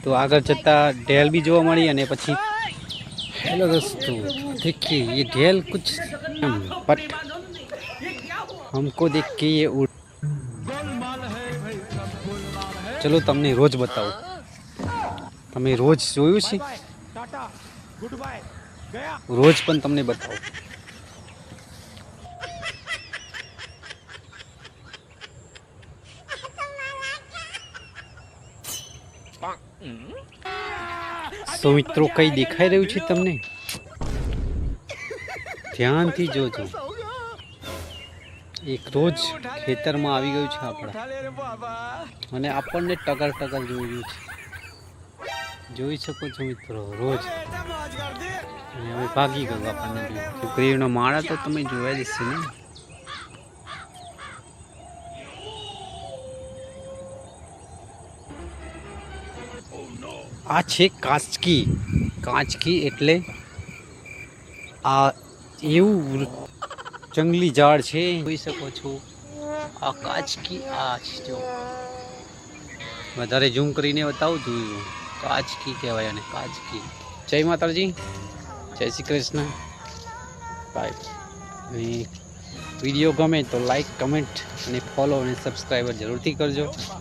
तो आगे जता ढेल भी जोवा मળી અને પછી हेलो दोस्तों, देखिए ये ढेल कुछ बट हमको देख के ये चलो તમને રોજ બતાવું. તમે રોજ જોયું છે? રોજ પણ તમને બતાવું. તો મિત્રો કઈ દેખાઈ રહ્યું છે તમને? ધ્યાનથી જોજો. એક રોજ ખેતરમાં આવી ગયું છે આપણા અને આપણને ટગર ટગર જોઈ રહ્યું છે. જોઈ શકો છો મિત્રો, રોજ. અને હવે ભાગી ગયું આપણને. છોકરીઓનો માળા તો તમે જોયા જ છે ને. આ છે કાચકી. કાચકી એટલે આ એવું જંગલી ઝાડ છે. જોઈ શકો છો આ કાચકી. આ જો વધારે ઝૂમ કરીને બતાવું જોયું. કાચકી કહેવાય અને કાચકી. જય માતાજી, જય શ્રી કૃષ્ણ. બાય. વિડીયો ગમે તો લાઈક, કમેન્ટ અને ફોલો અને સબસ્ક્રાઈબર જરૂરથી કરજો.